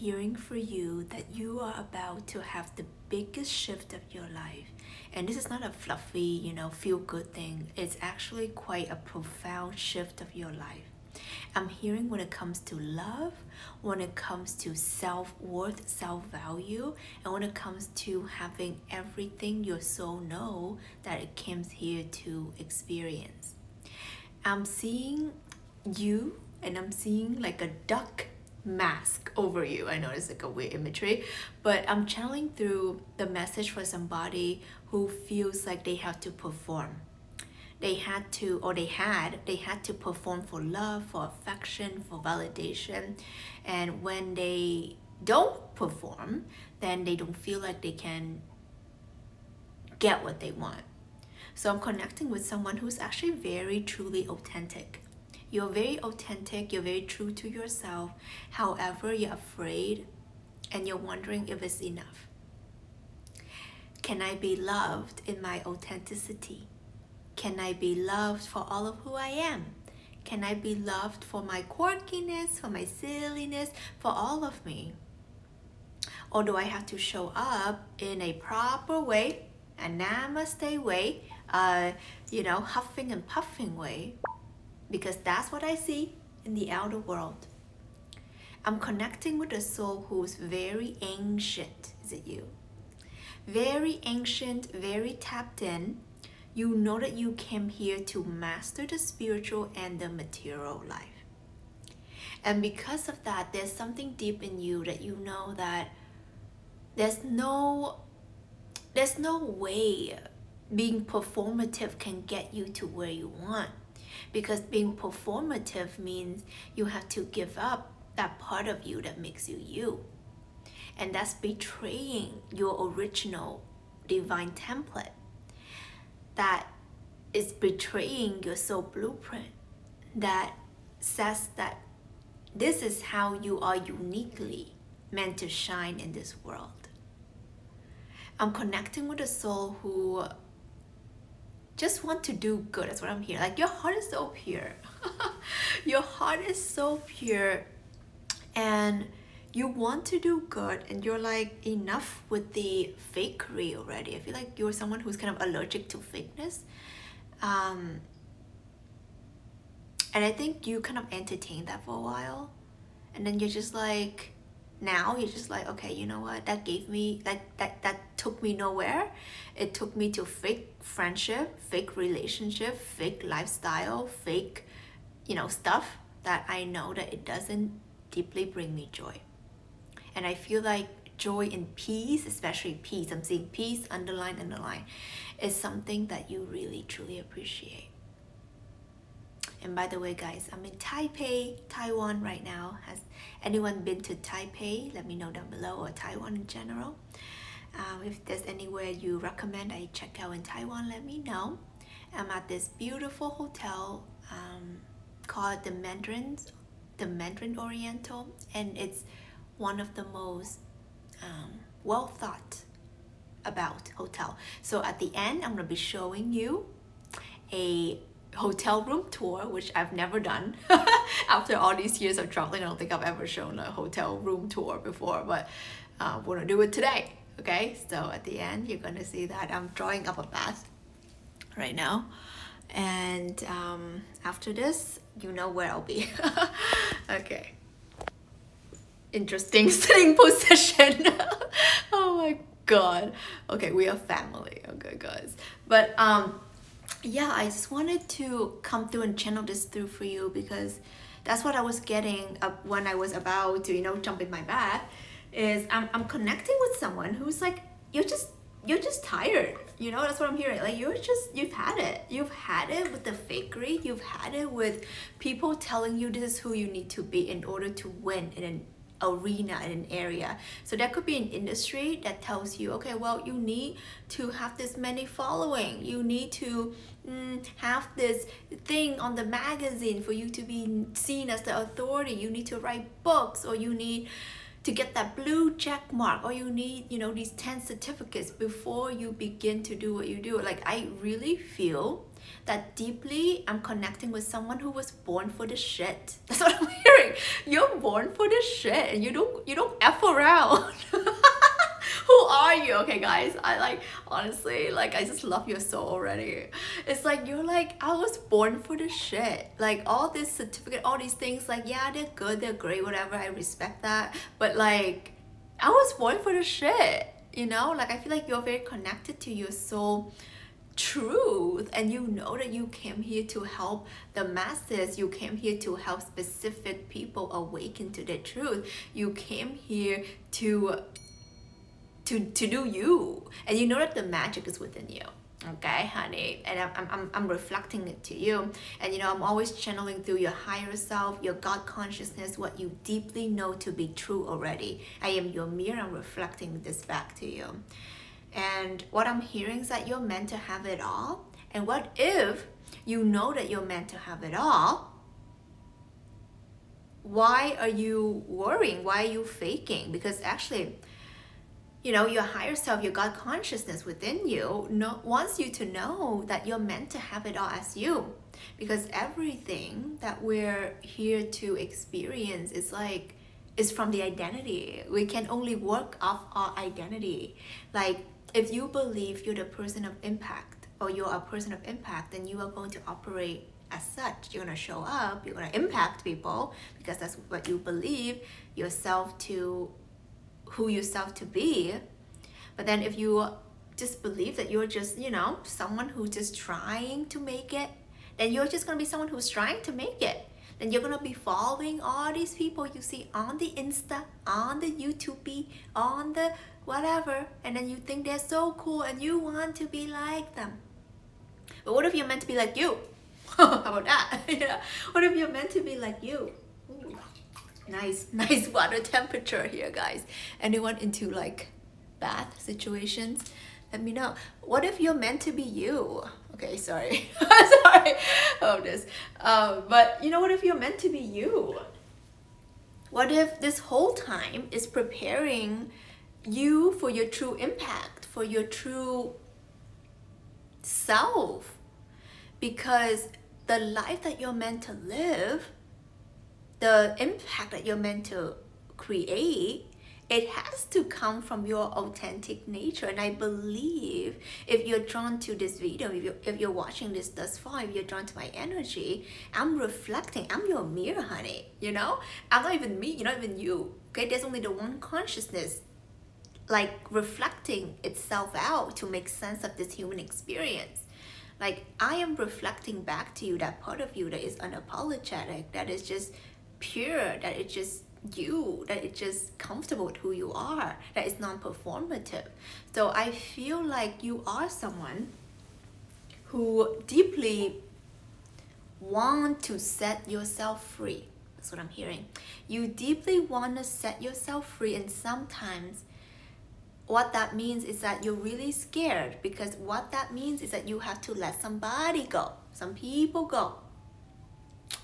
hearing for you that you are about to have the biggest shift of your life. And this is not a fluffy, feel good thing. It's actually quite a profound shift of your life. I'm hearing when it comes to love, when it comes to self-worth, self-value, and when it comes to having everything your soul know that it came here to experience. I'm seeing you, and I'm seeing like a duck mask over you. I know it's like a weird imagery, but I'm channeling through the message for somebody who feels like they have to perform. They had to perform for love, for affection, for validation. And when they don't perform, then they don't feel like they can get what they want. So I'm connecting with someone who's actually very truly authentic. You're very authentic, you're very true to yourself. However, you're afraid and you're wondering if it's enough. Can I be loved in my authenticity? Can I be loved for all of who I am? Can I be loved for my quirkiness, for my silliness, for all of me? Or do I have to show up in a proper way, a namaste way, huffing and puffing way? Because that's what I see in the outer world. I'm connecting with a soul who's very ancient. Is it you? Very ancient, very tapped in. You know that you came here to master the spiritual and the material life. And because of that, there's something deep in you that you know that there's no way being performative can get you to where you want. Because being performative means you have to give up that part of you that makes you you. And that's betraying your original divine template. That is betraying your soul blueprint. That says that this is how you are uniquely meant to shine in this world. I'm connecting with a soul who just want to do good. That's what I'm hearing. Like, your heart is so pure. Your heart is so pure, and you want to do good, and you're like, enough with the fakery already. I feel like you're someone who's kind of allergic to fakeness. And I think you kind of entertained that for a while, and then you're just like, now you're just like, okay, you know what, that gave me, that took me nowhere. It took me to fake friendship, fake relationship, fake lifestyle, fake, stuff that I know that it doesn't deeply bring me joy. And I feel like joy and peace, especially peace, I'm seeing peace, underline, is something that you really, truly appreciate. And by the way, guys, I'm in Taipei, Taiwan right now. Has anyone been to Taipei? Let me know down below, or Taiwan in general. If there's anywhere you recommend I check out in Taiwan, let me know. I'm at this beautiful hotel called the Mandarin Oriental, and it's one of the most well thought about hotel. So at the end, I'm gonna be showing you a hotel room tour, which I've never done. After all these years of traveling, I don't think I've ever shown a hotel room tour before, but we're gonna do it today. Okay, so at the end, you're gonna see that I'm drawing up a bath right now, and after this, you know where I'll be. Okay, interesting sitting position. Oh my god. Okay, we are family. Okay, guys, but yeah, I just wanted to come through and channel this through for you, because that's what I was getting when I was about to, jump in my bath. Is I'm connecting with someone who's like, you're just tired. That's what I'm hearing. Like, you've had it. You've had it with the fakery. You've had it with people telling you this is who you need to be in order to win in an arena, in an area. So that could be an industry that tells you, okay, well, you need to have this many following. You need to have this thing on the magazine for you to be seen as the authority. You need to write books, or you need to get that blue check mark, or you need, these 10 certificates before you begin to do what you do. Like, I really feel that deeply I'm connecting with someone who was born for the shit. That's what I'm hearing. You're born for the shit and you don't F around. Who are you? Okay guys, I like, honestly, like I just love your soul already. It's like you're like, I was born for the shit. Like all this certificate, all these things, like yeah, they're good, they're great, whatever, I respect that. But like I was born for the shit, you know? Like I feel like you're very connected to your soul truth, and you know that you came here to help the masses. You came here to help specific people awaken to their truth. You came here to do you, and you know that the magic is within you. Okay honey, and I'm reflecting it to you. And you know, I'm always channeling through your higher self, your God consciousness, what you deeply know to be true already. I am your mirror. I'm reflecting this back to you. And what I'm hearing is that you're meant to have it all. And what if you know that you're meant to have it all? Why are you worrying? Why are you faking? Because actually, you know, your higher self, your God consciousness within you wants you to know that you're meant to have it all as you. Because everything that we're here to experience is from the identity. We can only work off our identity. Like if you believe you're the person of impact, or you're a person of impact, then you are going to operate as such. You're going to show up, you're going to impact people, because that's what you believe yourself to, who yourself to be. But then if you just believe that you're just, you know, someone who's just trying to make it, then you're just going to be someone who's trying to make it. Then you're going to be following all these people you see on the Insta, on the YouTube, on the whatever, and then you think they're so cool and you want to be like them. But what if you're meant to be like you? How about that? Yeah. What if you're meant to be like you? Ooh. Nice water temperature here, guys. Anyone into like bath situations? Let me know. What if you're meant to be you? Okay, sorry. Sorry about this. But you know, what if you're meant to be you? What if this whole time is preparing you for your true impact, for your true self? Because the life that you're meant to live, the impact that you're meant to create, it has to come from your authentic nature. And I believe if you're drawn to this video, if you're watching this thus far, if you're drawn to my energy, I'm reflecting. I'm your mirror, honey. You know, I'm not even me, you're not even you. Okay, there's only the one consciousness, like reflecting itself out to make sense of this human experience. Like I am reflecting back to you that part of you that is unapologetic, that is just pure, that it's just you, that it's just comfortable with who you are, that is non-performative. So I feel like you are someone who deeply want to set yourself free. That's what I'm hearing. You deeply want to set yourself free, and sometimes what that means is that you're really scared, because what that means is that you have to let somebody go, some people go.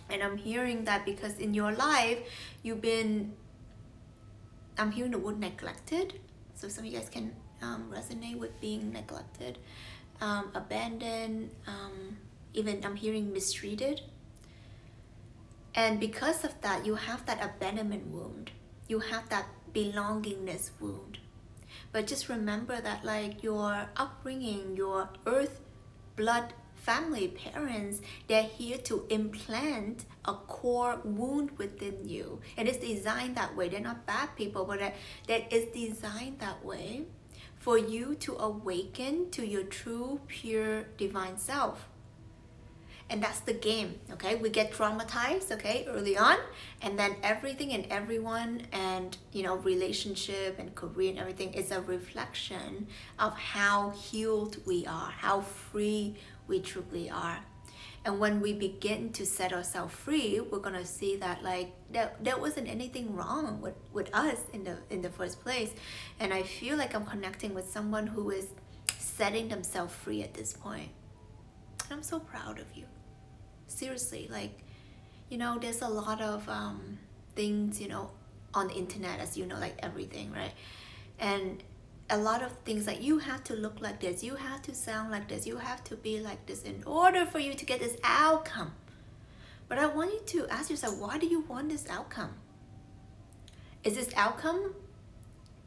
And I'm hearing that because in your life, you've been, I'm hearing the word neglected. So some of you guys can resonate with being neglected, abandoned, even I'm hearing mistreated. And because of that, you have that abandonment wound. You have that belongingness wound. But just remember that like your upbringing, your earth, blood, family, parents, they're here to implant a core wound within you. And it's designed that way. They're not bad people, but that is designed that way for you to awaken to your true, pure, divine self. And that's the game, okay? We get traumatized, okay, early on, and then everything and everyone and, you know, relationship and career and everything is a reflection of how healed we are, how free we truly are. And when we begin to set ourselves free, we're gonna see that like there wasn't anything wrong with us in the first place. And I feel like I'm connecting with someone who is setting themselves free at this point. And I'm so proud of you. Seriously, like, you know, there's a lot of things, you know, on the internet, as you know, like everything, right? And a lot of things like you have to look like this, you have to sound like this, you have to be like this in order for you to get this outcome. But I want you to ask yourself, why do you want this outcome? Is this outcome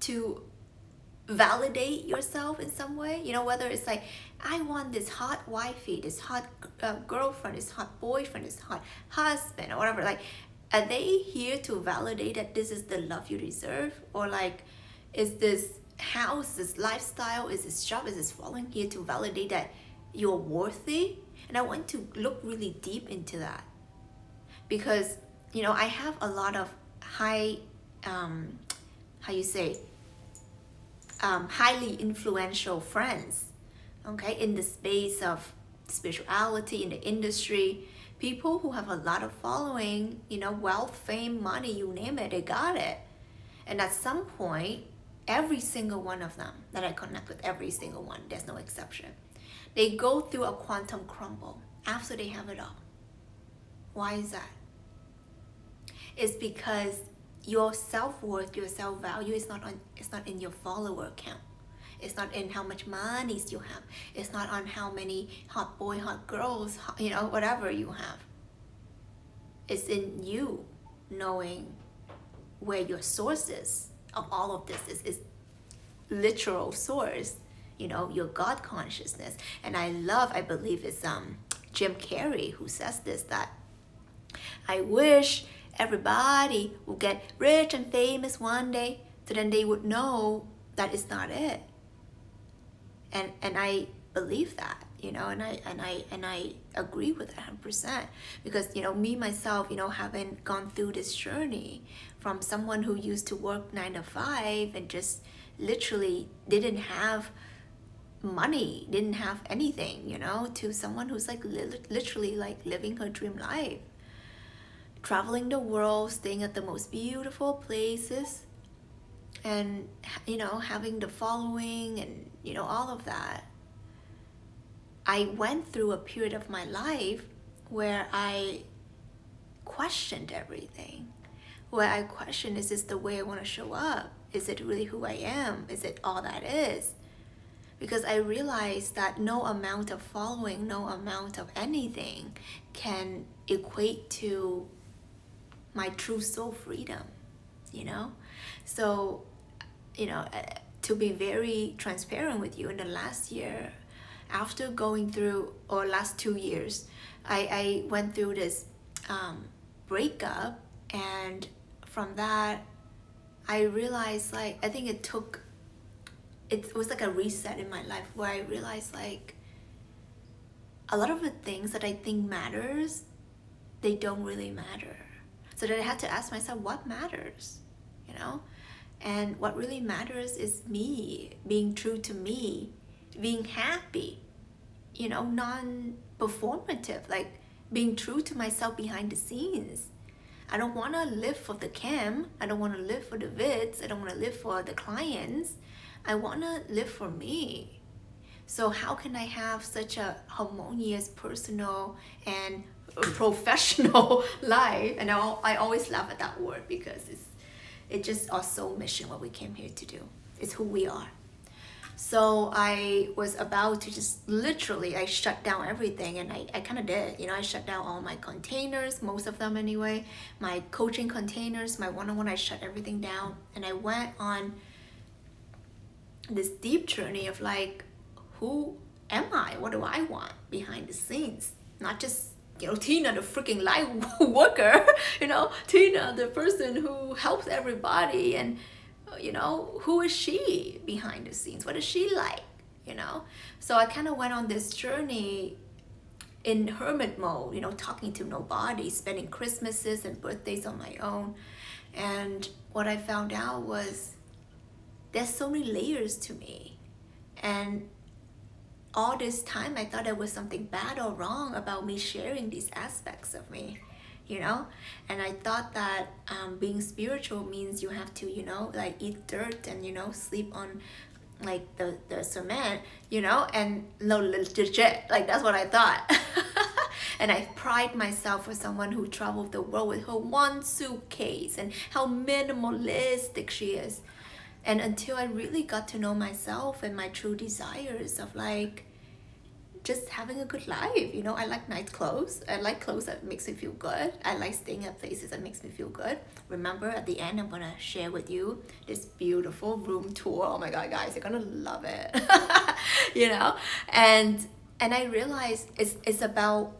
to validate yourself in some way? You know, whether it's like, I want this hot wifey, this hot girlfriend, this hot boyfriend, this hot husband, or whatever. Like, are they here to validate that this is the love you deserve? Or like, is this house, this lifestyle, is this job, is this following here to validate that you're worthy? And I want to look really deep into that, because you know, I have a lot of highly influential friends, okay, in the space of spirituality, in the industry, people who have a lot of following, you know, wealth, fame, money, you name it, they got it. And at some point, every single one of them that I connect with, every single one, there's no exception, they go through a quantum crumble after they have it all. Why is that? It's because your self-worth, your self-value is not in your follower count. It's not in how much money you have. It's not on how many hot boy, hot girls, you know, whatever you have. It's in you knowing where your source is of all of this is literal source, you know, your God consciousness. And I believe it's Jim Carrey who says this, that I wish everybody will get rich and famous one day, so then they would know that it's not it. And I believe that, you know, and I agree with that 100%, because you know, me myself, you know, having gone through this journey from someone who used to work 9 to 5 and just literally didn't have money, didn't have anything, you know, to someone who's like literally like living her dream life, traveling the world, staying at the most beautiful places, and you know, having the following, and you know, all of that. I went through a period of my life where I questioned everything, where I questioned, is this the way I want to show up? Is it really who I am? Is it all that is? Because I realized that no amount of following, no amount of anything can equate to my true soul freedom, you know? So, you know, to be very transparent with you, in the last year, after going through, or last 2 years, I went through this breakup, and from that, I realized, like, I think it was like a reset in my life, where I realized, like, a lot of the things that I think matters, they don't really matter. So then I had to ask myself, what matters, you know? And what really matters is me, being true to me, being happy, you know, non-performative, like being true to myself behind the scenes. I don't want to live for the cam. I don't want to live for the vids. I don't want to live for the clients. I want to live for me. So how can I have such a harmonious, personal, and professional life? And I always laugh at that word, because it's just our soul mission, what we came here to do. It's who we are. So I was about to just literally, I shut down everything, and I kind of did, you know, I shut down all my containers, most of them anyway, my coaching containers, my one-on-one, I shut everything down. And I went on this deep journey of like, who am I? What do I want behind the scenes? Not just, you know, Tina, the freaking light worker, you know, Tina, the person who helps everybody, and you know, who is she behind the scenes? What is she like, you know? So I kind of went on this journey in hermit mode, you know, talking to nobody, spending Christmases and birthdays on my own. And what I found out was there's so many layers to me. And all this time I thought there was something bad or wrong about me sharing these aspects of me, you know? And I thought that being spiritual means you have to, you know, like eat dirt and, you know, sleep on like the cement, you know? And no, legit, like that's what I thought. And I pride myself as someone who traveled the world with her one suitcase, and how minimalistic she is. And until I really got to know myself and my true desires of like just having a good life. You know, I like nice clothes. I like clothes that makes me feel good. I like staying at places that makes me feel good. Remember, at the end, I'm gonna share with you this beautiful room tour. Oh my God, guys, you're gonna love it. You know, and I realized it's about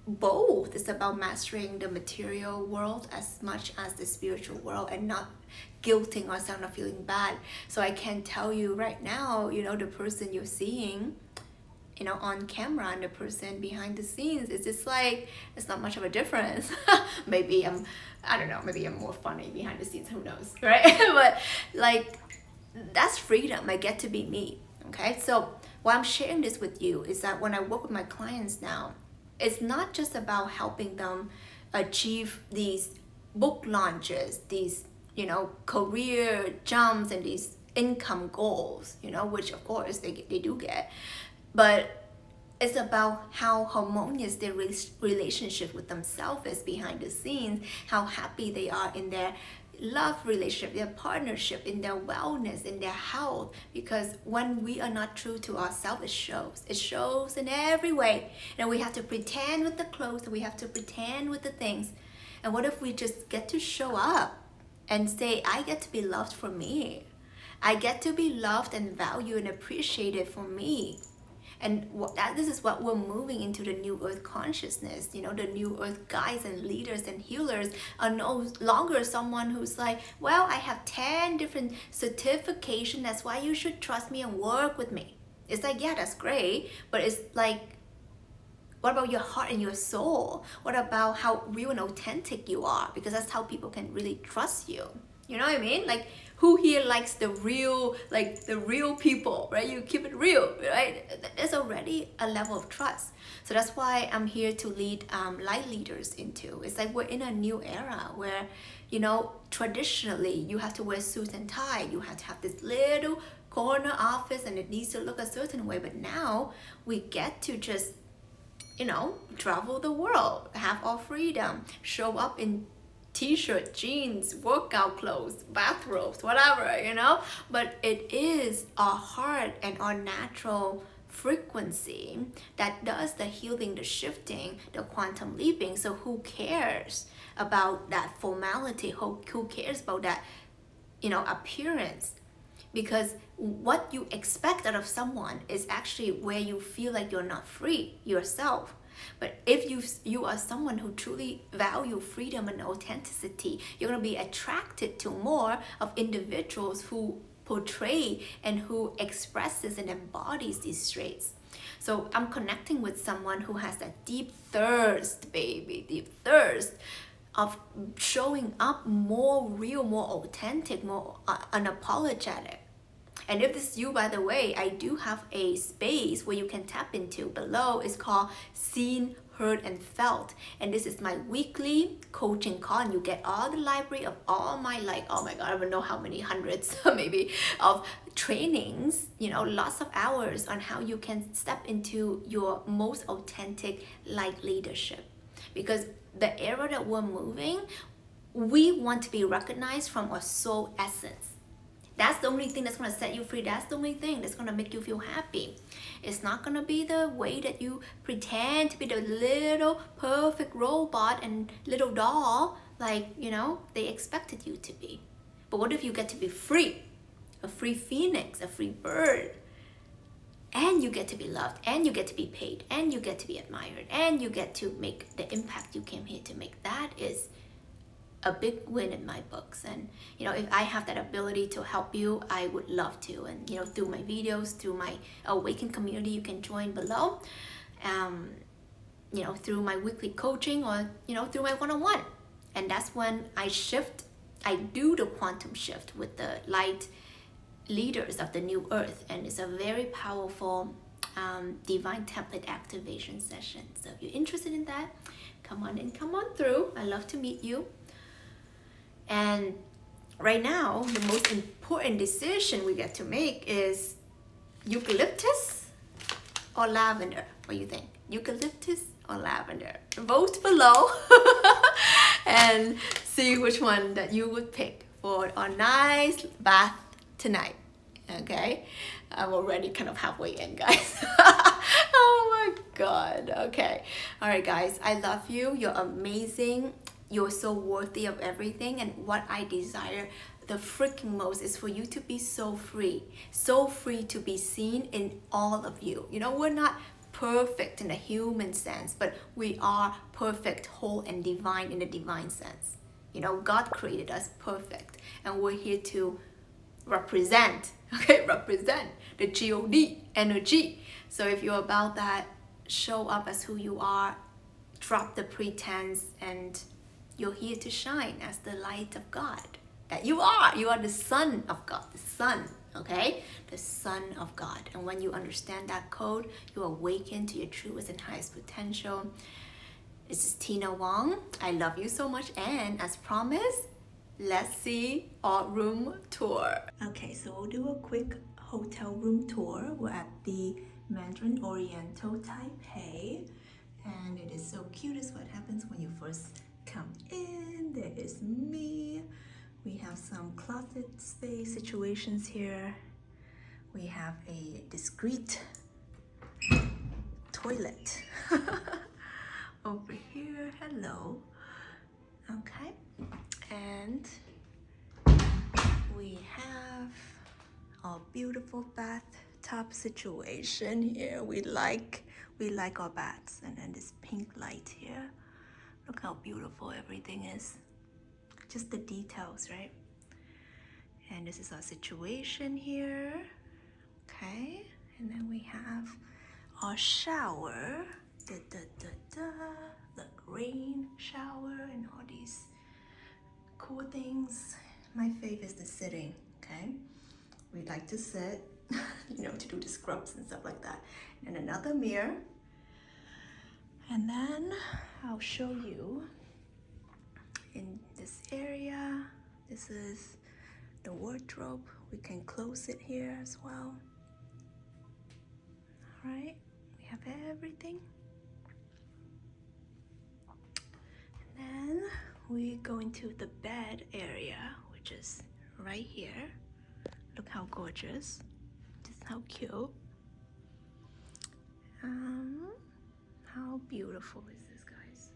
both. It's about mastering the material world as much as the spiritual world, and not guilting ourselves, not feeling bad. So I can tell you right now, you know, the person you're seeing, you know, on camera and the person behind the scenes, it's just like, it's not much of a difference. Maybe I don't know, maybe I'm more funny behind the scenes, who knows, right? But like, that's freedom. I get to be me. Okay, so why I'm sharing this with you is that when I work with my clients now, it's not just about helping them achieve these book launches, these, you know, career jumps and these income goals, you know, which of course they do get, but it's about how harmonious their relationship with themselves is behind the scenes, how happy they are in their love relationship, their partnership, in their wellness, in their health. Because when we are not true to ourselves, it shows in every way. And we have to pretend with the clothes, we have to pretend with the things. And what if we just get to show up and say, I get to be loved for me, I get to be loved and valued and appreciated for me. And this is what we're moving into, the new earth consciousness. You know, the new earth guides and leaders and healers are no longer someone who's like, well, I have 10 different certifications, that's why you should trust me and work with me. It's like, yeah, that's great, but it's like, what about your heart and your soul? What about how real and authentic you are? Because that's how people can really trust you. You know what I mean? Like, who here likes the real, like the real people, right? You keep it real, right? There's already a level of trust. So that's why I'm here to lead light leaders into. It's like we're in a new era where, you know, traditionally you have to wear suit and tie. You have to have this little corner office and it needs to look a certain way. But now we get to just, you know, travel the world, have our freedom, show up in t-shirt, jeans, workout clothes, bathrobes, whatever, you know. But it is our heart and our natural frequency that does the healing, the shifting, the quantum leaping. So who cares about that formality? Who cares about that, you know, appearance? Because what you expect out of someone is actually where you feel like you're not free yourself. But if you are someone who truly value freedom and authenticity, you're going to be attracted to more of individuals who portray and who expresses and embodies these traits. So I'm connecting with someone who has that deep thirst, baby, deep thirst of showing up more real, more authentic, more unapologetic. And if this is you, by the way, I do have a space where you can tap into below. It's called Seen, Heard, and Felt. And this is my weekly coaching call. And you get all the library of all my, like, oh my God, I don't know how many hundreds, maybe, of trainings, you know, lots of hours on how you can step into your most authentic light leadership. Because the era that we're moving, we want to be recognized from our soul essence. That's the only thing that's going to set you free. That's the only thing that's going to make you feel happy. It's not going to be the way that you pretend to be the little perfect robot and little doll, like, you know, they expected you to be. But what if you get to be free? A free phoenix, a free bird. And you get to be loved, and you get to be paid, and you get to be admired, and you get to make the impact you came here to make. That is a big win in my books. And you know, if I have that ability to help you, I would love to. And you know, through my videos, through my Awaken community, you can join below, you know, through my weekly coaching, or you know, through my one-on-one. And that's when I do the quantum shift with the light leaders of the new earth. And it's a very powerful divine template activation session. So if you're interested in that, come on in, come on through. I love to meet you. And right now, the most important decision we get to make is eucalyptus or lavender. What do you think? Eucalyptus or lavender? Vote below and see which one that you would pick for a nice bath tonight. Okay, I'm already kind of halfway in, guys. Oh my god. Okay, all right, guys, I love you. You're amazing. You're so worthy of everything, and what I desire the freaking most is for you to be so free to be seen in all of you. You know, we're not perfect in a human sense, but we are perfect, whole, and divine in the divine sense. You know, God created us perfect, and we're here to represent, okay, represent the God energy. So if you're about that, show up as who you are, drop the pretense, and you're here to shine as the light of God that you are. You are the son of God, the son, okay, the son of God. And when you understand that code, you awaken to your truest and highest potential. This is Tina Wong. I love you so much, and as promised, let's see our room tour. Okay, so we'll do a quick hotel room tour. We're at the Mandarin Oriental Taipei, and it is so cute. Is what happens when you first come in. There is me. We have some closet space situations here. We have a discreet toilet over here. Hello. Okay, and we have our beautiful bathtub situation here. We like our baths. And then this pink light here. Look how beautiful everything is. Just the details, right? And this is our situation here. Okay, and then we have our shower. The rain shower and all these cool things. My fave is the sitting, okay? We like to sit, you know, to do the scrubs and stuff like that. And another mirror. And then I'll show you in this area. This is the wardrobe. We can close it here as well. All right, we have everything. And then we go into the bed area, which is right here. Look how gorgeous. Just how cute. How beautiful is this, guys?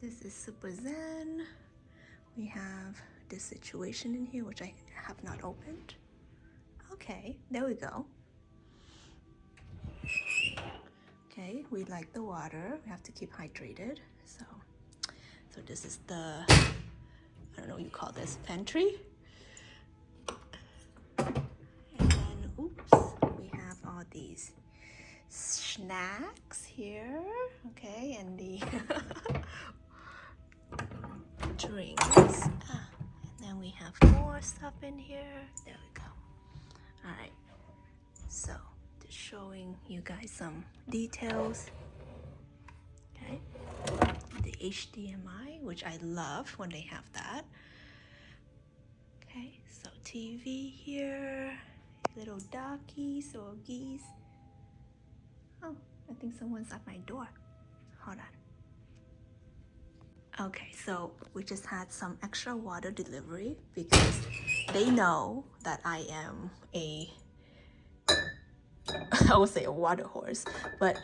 This is super zen. We have this situation in here, which I have not opened. Okay, there we go. Okay, we like the water. We have to keep hydrated. So this is the, I don't know what you call this, pantry. And then, oops, we have all these snacks here. Okay, and the drinks. And then we have more stuff in here. There we go. All right, so just showing you guys some details. Okay, the HDMI, which I love when they have that. Okay, so TV here, little duckies or geese. Oh, I think someone's at my door. Hold on. Okay, so we just had some extra water delivery because they know that I am I would say a water horse, but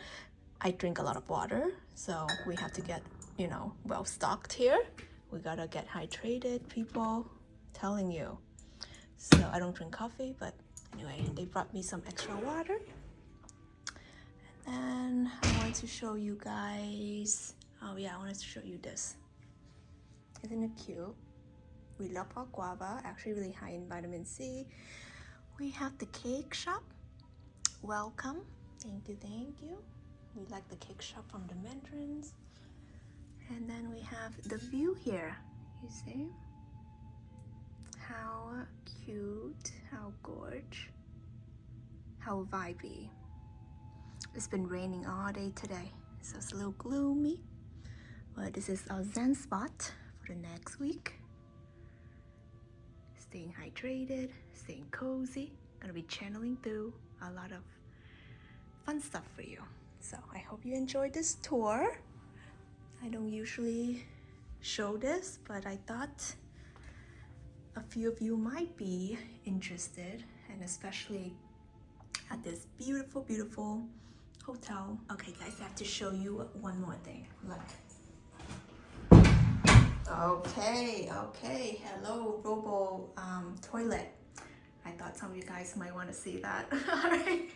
I drink a lot of water, so we have to get, you know, well stocked here. We gotta get hydrated, people, telling you. So I don't drink coffee, but anyway, they brought me some extra water. And then I want to show you guys, oh yeah, I wanted to show you this. Isn't it cute? We love our guava, actually really high in vitamin C. We have the cake shop. Welcome. Thank you, thank you. We like the cake shop from the Mandarins. And then we have the view here. You see? How cute, how gorge, how vibey. It's been raining all day today, so it's a little gloomy. But this is our Zen spot for the next week. Staying hydrated, staying cozy. Gonna be channeling through a lot of fun stuff for you. So I hope you enjoyed this tour. I don't usually show this, but I thought a few of you might be interested, and especially at this beautiful, beautiful hotel. Okay guys, I have to show you one more thing. Look. Okay, hello robo toilet. I thought some of you guys might want to see that. All right.